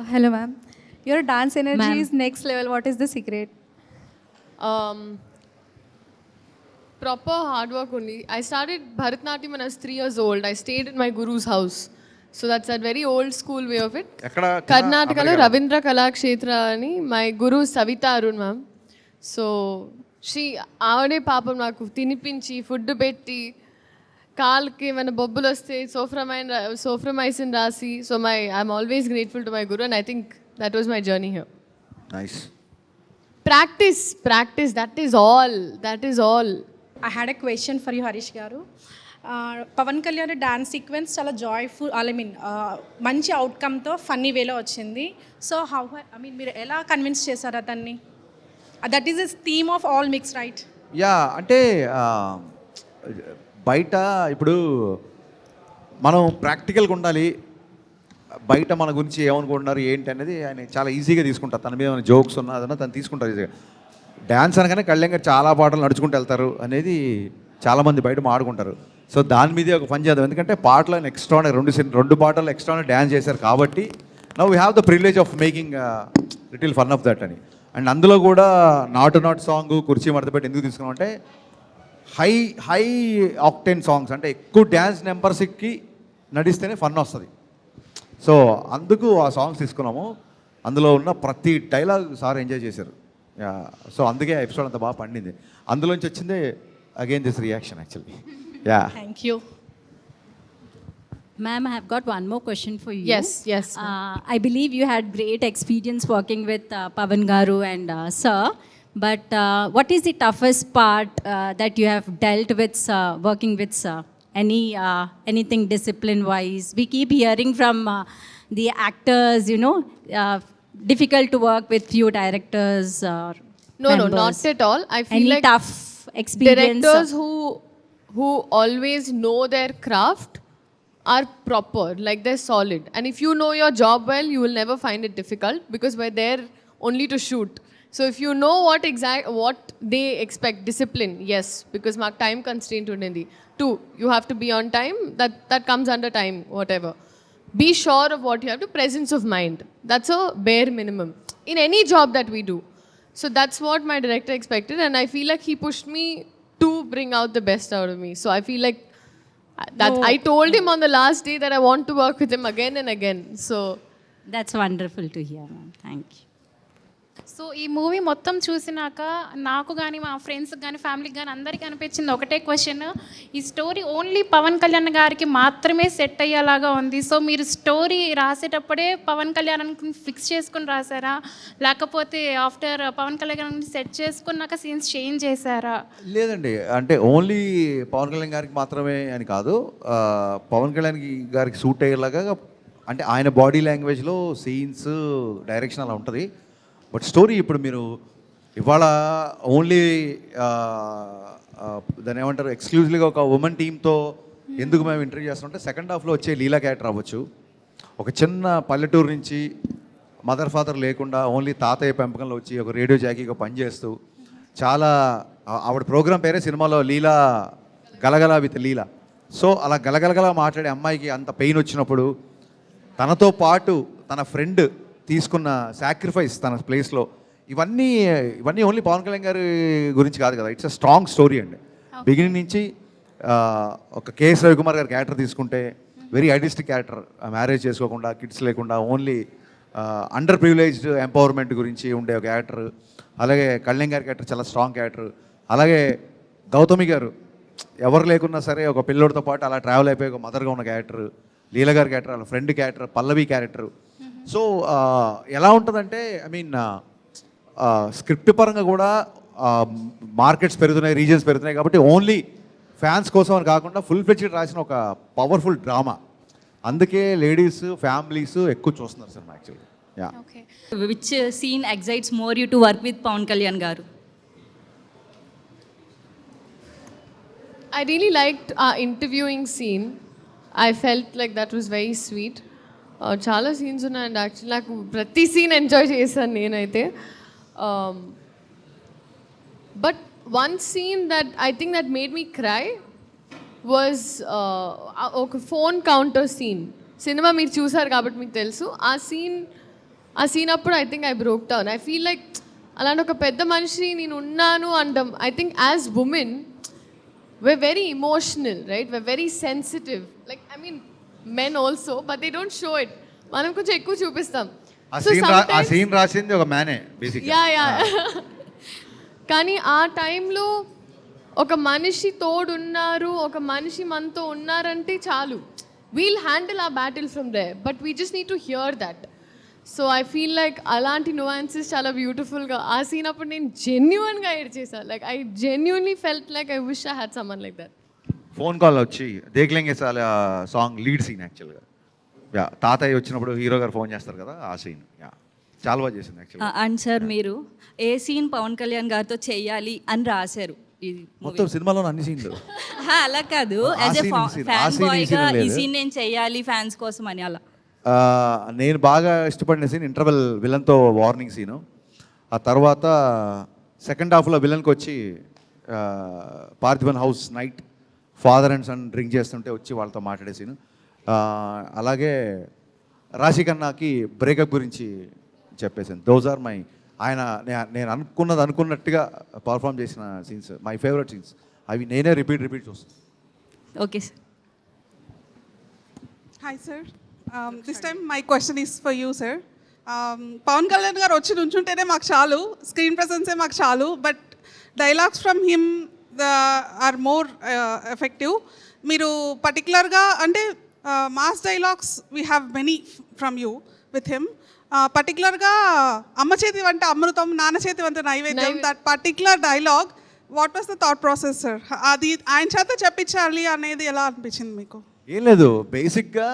Hello, ma'am. Your dance energy Ma'am. is next level. What is the secret? Proper hard work only. I started Bharatnatyam when I was 3 years old. I stayed in my guru's house. So that's that very old school way of it. ఎక్కడ కర్ణాటకలో రవీంద్ర కళాక్షేత్ర అని my guru Savitha Arun ma'am. So ఆవిడే పాపం నాకు తినిపించి food పెట్టి కాల్కి ఏమైనా బొబ్బులు వస్తే సోఫ్రమైసిన్ రాసి. So I'm always grateful to my guru and I think that was my journey here. Nice. Practice that is all. I had a question for you, Harish Garu. Pawan Kalyan dance sequence చాలా joyful మంచి అవుట్కమ్తో funny వేలో వచ్చింది. So మీరు ఎలా convince చేశారు అతన్ని? That is the theme of all mix, right? Yeah, అంటే బయట ఇప్పుడు మనం ప్రాక్టికల్గా ఉండాలి. బయట మన గురించి ఏమనుకుంటున్నారు ఏంటి అనేది ఆయన చాలా ఈజీగా తీసుకుంటారు. తన మీద జోక్స్ ఉన్నా అదన్నా తను తీసుకుంటారు ఈజీగా. డ్యాన్స్ అనగానే కళ్యాణ్ గారు చాలా పాటలు నడుచుకుంటూ వెళ్తారు అనేది చాలామంది బయట మాడుకుంటారు. సో దాని మీదే ఒక పని చేద్దాం. ఎందుకంటే పాటలు ఎక్స్ట్రా రెండు పాటలు ఎక్స్ట్రా డ్యాన్స్ చేశారు కాబట్టి now we have the privilege of making little fun of that అని. అండ్ అందులో కూడా నాట్ సాంగ్ కుర్చీ మడతపెట్టి ఎందుకు తీసుకున్నాం అంటే హై ఆక్టెన్ సాంగ్స్, అంటే ఎక్కువ డ్యాన్స్ నెంబర్స్కి నడిస్తేనే ఫన్ వస్తుంది. సో అందుకు ఆ సాంగ్స్ తీసుకున్నాము. అందులో ఉన్న ప్రతి డైలాగ్ సార్ ఎంజాయ్ చేశారు. సో అందుకే ఎపిసోడ్ అంత బాగా పండింది. అందులోంచి వచ్చిందే again this reaction actually. Yeah, thank you. Ma'am, I have got one more question for you. Yes. I believe you had great experience working with Pavan Garu and Sir. But what is the toughest part that you have dealt with working with Sir? Anything discipline-wise? We keep hearing from the actors, difficult to work with few directors or No, members. not at all. I feel Any like tough experience? directors who always know their craft are proper, like they're solid. And if you know your job well, you will never find it difficult because we're there only to shoot. So if you know what they expect, discipline, yes, because mark time constraint undi. 2, you have to be on time. That comes under time, whatever. Be sure of what you have to. Presence of mind. That's a bare minimum in any job that we do. So that's what my director expected, and I feel like he pushed me to bring out the best out of me. So I feel like that I told him on the last day that I want to work with him again and again. So That's wonderful to hear, ma'am. Thank you. So ఈ movie మొత్తం చూసినాక నాకు కానీ మా ఫ్రెండ్స్కి కానీ ఫ్యామిలీకి కానీ అందరికీ అనిపించింది ఒకటే క్వశ్చన్, ఈ స్టోరీ ఓన్లీ పవన్ కళ్యాణ్ గారికి మాత్రమే సెట్ అయ్యేలాగా ఉంది. సో మీరు స్టోరీ రాసేటప్పుడే పవన్ కళ్యాణ్ ఫిక్స్ చేసుకుని రాసారా, లేకపోతే ఆఫ్టర్ పవన్ కళ్యాణ్ సెట్ చేసుకున్నాక సీన్స్ చేంజ్ చేశారా? లేదండి, అంటే ఓన్లీ పవన్ కళ్యాణ్ గారికి మాత్రమే అని కాదు. పవన్ కళ్యాణ్ గారికి సూట్ అయ్యేలాగా అంటే ఆయన బాడీ లాంగ్వేజ్లో సీన్స్ డైరెక్షన్ అలా ఉంటుంది. బట్ స్టోరీ ఇప్పుడు మీరు ఇవాళ ఓన్లీ దాన్ని ఏమంటారు ఎక్స్క్లూజివ్గా ఒక ఉమెన్ టీంతో ఎందుకు మేము ఇంటర్వ్యూ చేస్తామంటే సెకండ్ హాఫ్లో వచ్చే లీలా క్యారెక్టర్ అవ్వచ్చు. ఒక చిన్న పల్లెటూరు నుంచి మదర్ ఫాదర్ లేకుండా ఓన్లీ తాతయ్య పెంపకంలో వచ్చి ఒక రేడియో జాకీగా పనిచేస్తూ చాలా ఆవిడ ప్రోగ్రామ్ పేరే సినిమాలో లీలా గలగల విత్ లీలా. సో అలా గలగలగలా మాట్లాడే అమ్మాయికి అంత పెయిన్ వచ్చినప్పుడు తనతో పాటు తన ఫ్రెండ్ తీసుకున్న సాక్రిఫైస్ తన ప్లేస్లో ఇవన్నీ ఓన్లీ పవన్ కళ్యాణ్ గారి గురించి కాదు కదా. ఇట్స్ అ స్ట్రాంగ్ స్టోరీ అండి. బిగినింగ్ నుంచి ఒక కేఎస్ రవికుమార్ గారి క్యారెక్టర్ తీసుకుంటే వెరీ ఐడిస్టిక్ క్యారెక్టర్, మ్యారేజ్ చేసుకోకుండా కిడ్స్ లేకుండా ఓన్లీ అండర్ ప్రివిలేజ్డ్ ఎంపవర్మెంట్ గురించి ఉండే ఒక క్యారెక్టర్. అలాగే కళ్యాణ్ గారి క్యారెక్టర్ చాలా స్ట్రాంగ్ క్యారెక్టర్. అలాగే గౌతమి గారు ఎవరు లేకున్నా సరే ఒక పిల్లోడితో పాటు అలా ట్రావెల్ అయిపోయి ఒక మదర్గా ఉన్న క్యారెక్టర్. లీలా గారి క్యారెక్టర్, వాళ్ళ ఫ్రెండ్ క్యారెక్టర్, పల్లవి క్యారెక్టర్. సో ఎలా ఉంటుందంటే స్క్రిప్ట్ పరంగా కూడా మార్కెట్స్ పెరుగుతున్నాయి, రీజన్స్ పెరుగుతున్నాయి కాబట్టి ఓన్లీ ఫ్యాన్స్ కోసం అని కాకుండా ఫుల్ ఫ్లెడ్జ్డ్ రాసిన ఒక పవర్ఫుల్ డ్రామా. అందుకే లేడీస్ ఫ్యామిలీస్ ఎక్కువ చూస్తున్నారు cinema actually. Yeah. Okay. Which scene excites more you to work with Pawan Kalyan Garu? I really liked our interviewing scene. I felt like that was very sweet. చాలా scenes ఉన్నాయండి actually. నాకు ప్రతి scene enjoy చేశాను నేనైతే. But one scene that I think that made me cry was ఒక phone counter scene. సినిమా మీరు చూసారు కాబట్టి మీకు తెలుసు. ఆ సీన్ ఆ సీన్ అప్పుడు I think I broke down. I feel like అలాంటి ఒక పెద్ద మనిషి నేను ఉన్నాను అంటాం. I think as women we're very emotional, right? We're very sensitive. Like, I mean, men also, but they don't show it. మనం కొంచెం ఎక్కువ చూపిస్తాం. ఆ So sometimes- సీన్ రాసింది ఒక మ్యానే బేసిక్. యా కానీ ఆ టైంలో ఒక మనిషి తోడున్నారు, ఒక మనిషి మనతో ఉన్నారంటే చాలు. వీల్ హ్యాండిల్ ఆ battle from they, but we just need to hear that. So I feel like అలాంటి నువాన్సెస్ చాలా బ్యూటిఫుల్గా ఆ సీన్ అప్పుడు నేను జెన్యున్గా ఎడ్ చేశాను. Like I genuinely felt like I wish I had someone like that. Phone call వచ్చి దేఖ్లేంగే సాల సాంగ్ లీడ్ సీన్ యాక్చువల్గా. యా, తాతయ్య వచ్చినప్పుడు హీరో గారు ఫోన్ చేస్తారు కదా, ఆ సీన్ యా చాలా బాగా చేసింది యాక్చువల్గా. అండ్ సార్ మీరు ఏ సీన్ పవన్ కళ్యాణ్ గారితో చెయ్యాలి అని రాశారు ఇది మొత్తం సినిమాలో అన్ని సీన్లు. అలా కాదు, ఆ యాజ్ ఎ scene, ఈ scene, ఆ ఫ్యాన్ scene, ఈ బాయ్గా scene ఈ లేదు. సీన్ నేను చెయ్యాలి ఫ్యాన్స్ కోసం అని అలా. నేను బాగా ఇష్టపడిన సీన్ ఇంటర్వెల్ విలన్తో వార్నింగ్ సీను. ఆ తర్వాత సెకండ్ హాఫ్లో విలన్కి వచ్చి Parthivan house night father and son drink చేస్తుంటే వచ్చి వాళ్ళతో మాట్లాడే సీను. అలాగే రాశి ఖన్నాకి బ్రేకప్ గురించి చెప్పేసాను. దోస్ ఆర్ మై ఆయన నేను అనుకున్నట్టుగా పర్ఫామ్ చేసిన సీన్స్, మై ఫేవరెట్ సీన్స్. అవి నేనే రిపీట్ చూస్తాను. Okay sir. Hi, sir. This time my question is for you, sir. Pawan Kalyan garu వచ్చి నుంచుంటేనే మాకు చాలు, స్క్రీన్ ప్రెసెన్సే మాకు చాలు, but dialogues from him are more effective. మీరు పర్టికులర్గా అంటే mass dialogues we have many from you with him. పర్టికులర్గా అమ్మ చేతి వంట అమృతం, నాన్న చేతి వంట నైవేద్యం, that particular dialogue, what was the thought process, sir? అది ఆయన చేత చెప్పించాలి అనేది ఎలా అనిపించింది మీకు? ఏం లేదు, బేసిక్గా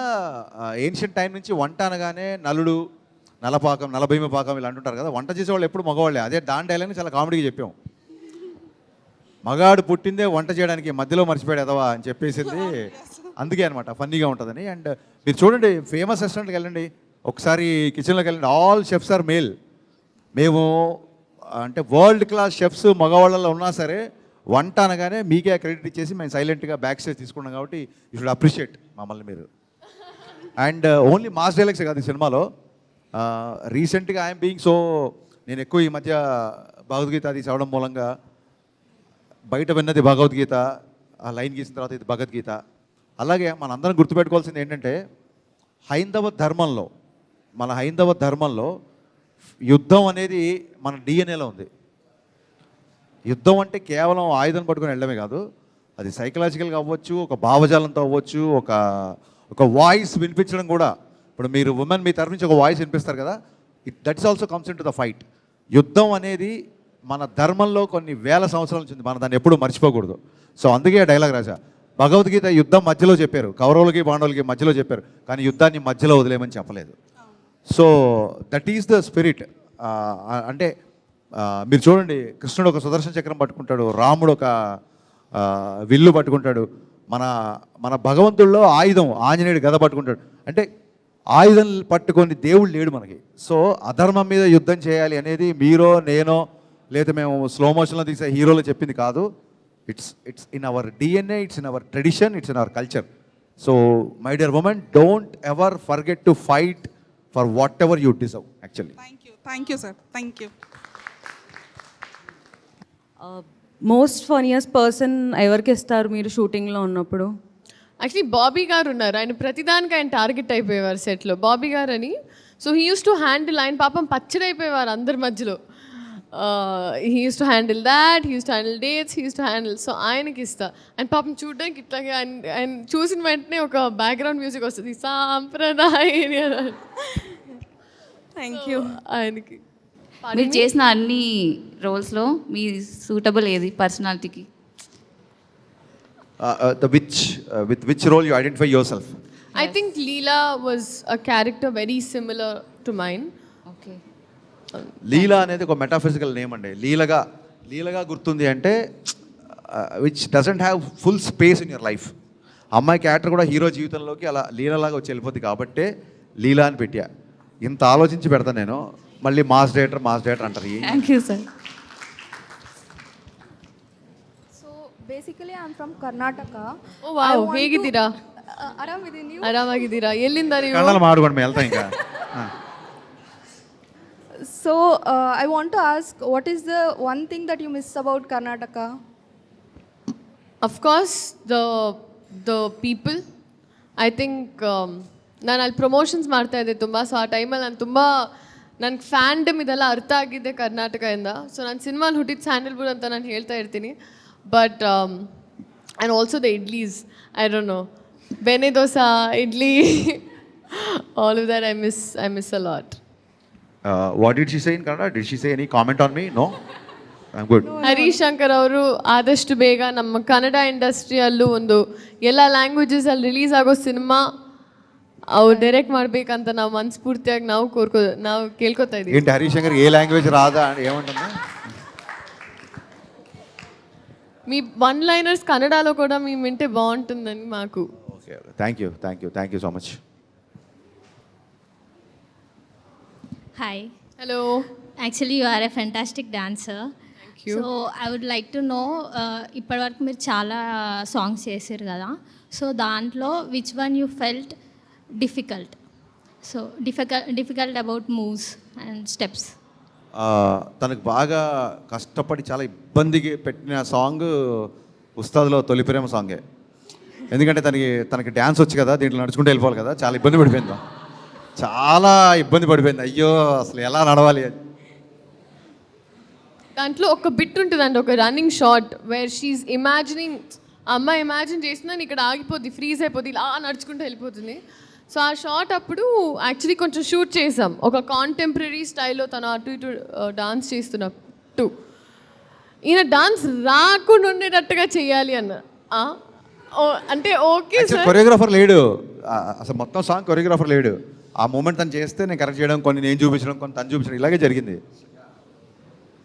ఏన్షియంట్ టైం నుంచి వంట అనగానే నలుడు, నలపాకం, నలభీమ పాకం ఇలా అంటుంటారు కదా. వంట చేసేవాళ్ళు ఎప్పుడు మగవాళ్ళే. అదే దాని డైలాగ్ని చాలా కామెడీగా చెప్పాం. మగాడు పుట్టిందే వంట చేయడానికి, మధ్యలో మర్చిపోయాడు ఎదవా అని చెప్పేసింది అందుకే అనమాట, ఫన్నీగా ఉంటుందని. అండ్ మీరు చూడండి, ఫేమస్ రెస్టారెంట్కి వెళ్ళండి, ఒకసారి కిచెన్లోకి వెళ్ళండి, ఆల్ షెఫ్స్ ఆర్ మేల్. మేము అంటే వరల్డ్ క్లాస్ షెఫ్స్ మగవాళ్ళలో ఉన్నా సరే వంట అనగానే మీకే క్రెడిట్ ఇచ్చేసి మేము సైలెంట్గా బ్యాక్ స్టేజ్ తీసుకున్నాం. కాబట్టి యూ షుడ్ అప్రిషియేట్ మమ్మల్ని మీరు. అండ్ ఓన్లీ మాస్ డైలాగ్స్ కాదు ఈ సినిమాలో. రీసెంట్గా ఐఎమ్ బీయింగ్ సో, నేను ఎక్కువ ఈ మధ్య భగవద్గీత అది చదవడం మూలంగా బయట విన్నది భగవద్గీత, ఆ లైన్ గీసిన తర్వాత ఇది భగవద్గీత. అలాగే మనందరం గుర్తుపెట్టుకోవాల్సింది ఏంటంటే హైందవ ధర్మంలో యుద్ధం అనేది మన డిఎన్ఏలో ఉంది. యుద్ధం అంటే కేవలం ఆయుధం పట్టుకొని వెళ్ళడమే కాదు, అది సైకలాజికల్గా అవ్వచ్చు, ఒక భావజాలంతో అవ్వచ్చు, ఒక వాయిస్ వినిపించడం కూడా. ఇప్పుడు మీరు ఉమెన్ మీ తరఫు నుంచి ఒక వాయిస్ వినిపిస్తారు కదా, that's also comes in to the fight. యుద్ధం అనేది మన ధర్మంలో కొన్ని వేల సంవత్సరాల నుంచి ఉంది, మనం దాన్ని ఎప్పుడూ మర్చిపోకూడదు. సో అందుకే డైలాగ్ రాజా, భగవద్గీత యుద్ధం మధ్యలో చెప్పారు, కౌరవులకి పాండవులకి మధ్యలో చెప్పారు, కానీ యుద్ధాన్ని మధ్యలో వదిలేమని చెప్పలేదు. So that is the spirit. అంటే మీరు చూడండి, కృష్ణుడు ఒక సుదర్శన చక్రం పట్టుకుంటాడు, రాముడు ఒక విల్లు పట్టుకుంటాడు, మన భగవంతుల్లో ఆయుధం ఆంజనేయుడు గద పట్టుకుంటాడు. అంటే ఆయుధం పట్టుకొని దేవుడు లేడు మనకి. సో అధర్మం మీద యుద్ధం చేయాలి అనేది మీరో నేనో లేదా మేము స్లో మోషన్లో తీసే హీరోలు చెప్పింది కాదు. It's in our DNA, it's in our tradition, it's in our culture. So my dear women, don't ever forget to fight for what ever you deserve actually. Thank you sir, thank you. Most funniest person ఎవరికి ఇస్తారు మీరు షూటింగ్లో ఉన్నప్పుడు? Actually Bobby గారు ఉన్నారు, ఆయన ప్రతిదానికి ఆయన టార్గెట్ అయిపోయేవారు సెట్లో. బాబీ గారు అని, so he use to handle, ఆయన పాపం పచ్చడైపోయేవారు అందరి మధ్యలో. He use to handle that, he use to handle dates, he use to handle. So ఆయనకి ఇస్తా. ఆయన పాపం చూడడానికి ఇట్లాగే ఆయన చూసిన వెంటనే ఒక బ్యాక్గ్రౌండ్ మ్యూజిక్ వస్తుంది, సాంప్రదాయ. Thank you. ఆయనకి మీరు చేసిన అన్ని రోల్స్లో మీ సూటబుల్ ఏది పర్సనాలిటీకి? With which role you identify yourself? I think Leela was a character very similar to mine. Okay. Leela అనేది ఒక మెటాఫిజికల్ నేమ్ అండి. లీలగా గుర్తుంది అంటే which doesn't have full space in your life. అమ్మాయి క్యారెక్టర్ కూడా హీరో జీవితంలోకి అలా లీలలాగా వచ్చి వెళ్ళిపోద్ది కాబట్టే లీలా అని పెట్టా. ఇంత ఆలోచించి పెడతాను నేను. మళ్ళీ మాస్ డైరెక్టర్ అంటారు. Thank you sir. So basically I'm from Karnataka. Oh wow, ಹೇಗಿದ್ದೀರಾ? ಆರಾಮಿದ್ದೀನಿ ನೀವು? ಆರಾಮಾಗಿದ್ದೀರಾ? ಎಲ್ಲಿಂದ ನೀವು? కళ్ళలు మాడుకోండి, మేము వెళ్తాం ఇంకా. So I want to ask, what is the one thing that you miss about Karnataka? Of course, the people. I think ನಾನು ಅಲ್ಲಿ promotions ಮಾಡ್ತಾ ಇದ್ದೆ ತುಂಬ. ಸೊ ಆ ಟೈಮಲ್ಲಿ ನಾನು ತುಂಬ ನನ್ನ ಫ್ಯಾಂಡಮ್ ಇದೆಲ್ಲ ಅರ್ಥ ಆಗಿದ್ದೆ ಕರ್ನಾಟಕದಿಂದ. ಸೊ ನಾನು ಸಿನಿಮಾಲಿ ಹುಟ್ಟಿದ ಸ್ಯಾಂಡಲ್ವುಡ್ ಅಂತ ನಾನು ಹೇಳ್ತಾ ಇರ್ತೀನಿ. But and also the idlis, I don't know, benne dosa, idli, all of that I miss a lot. What did she say in Kannada? Did she say any comment on me? No, I am good. Harish Shankar ಅವರು ಆದಷ್ಟು ಬೇಗ ನಮ್ಮ ಕನ್ನಡ ಇಂಡಸ್ಟ್ರಿಯಲ್ಲೂ ಒಂದು ಎಲ್ಲ ಲ್ಯಾಂಗ್ವೇಜಸಲ್ಲಿ ರಿಲೀಸ್ ಆಗೋ cinema ಅವ್ರು ಡೈರೆಕ್ಟ್ ಮಾಡ್ಬೇಕಂತ ನಾವು ಮನಸ್ಫೂರ್ತಿಯಾಗಿ ನಾವು ಕೇಳ್ಕೊತಾ ಇದ್ದೀವಿ. ఏంటి హరీష్ శంకర్ ఏ లాంగ్వేజ్ రాదా ఏమంటున్నా? మీ వన్ లైనర్స్ కన్నడలో కూడా మేము వింటే బాగుంటుందని మాకు. Okay, thank you so much. Hi. Hello. Actually, you are a fantastic dancer. Thank you. So, I would like to know, ఇప్పటివరకు మీరు చాలా సాంగ్స్ చేశారు కదా, సో దాంట్లో which one you felt difficult? So difficult about moves and steps. తనకు బాగా కష్టపడి చాలా ఇబ్బందికి పెట్టిన సాంగ్ ఉస్తాద్లో తొలి ప్రేమ సాంగే. ఎందుకంటే తనకి డ్యాన్స్ వచ్చి కదా, దీంట్లో నడుచుకుంటూ వెళ్ళిపోవాలి కదా, చాలా ఇబ్బంది పడిపోయింది. చాలా ఇబ్బంది పడిపోయింది, అయ్యో అసలు ఎలా నడవాలి అని. దాంట్లో ఒక బిట్ ఉంటుందండి, ఒక running shot where she imagining, అమ్మాయి ఇమాజిన్ చేసిందని ఇక్కడ ఆగిపోద్ది, ఫ్రీజ్ అయిపోద్ది, ఇలా నడుచుకుంటూ వెళ్ళిపోతుంది. సో ఆ షాట్ అప్పుడు యాక్చువల్లీ కొంచెం షూట్ చేసాం, ఒక కాంటెంపరీ స్టైల్లో తను అటు ఇటు డాన్స్ చేస్తున్నట్టు. ఈయన డాన్స్ రాకుండా ఉండేటట్టుగా చేయాలి అన్న. అంటే ఓకే సార్, కొరియోగ్రాఫర్ లేడు అసలు, మొత్తం సాంగ్ కొరియోగ్రాఫర్ లేడు. ఆ మూమెంట్ తను చేస్తే నేను కరెక్ట్ చేయడం, కొన్ని నేను చూపించడం, కొన్ని తను చూపించడం, ఇలాగే జరిగింది.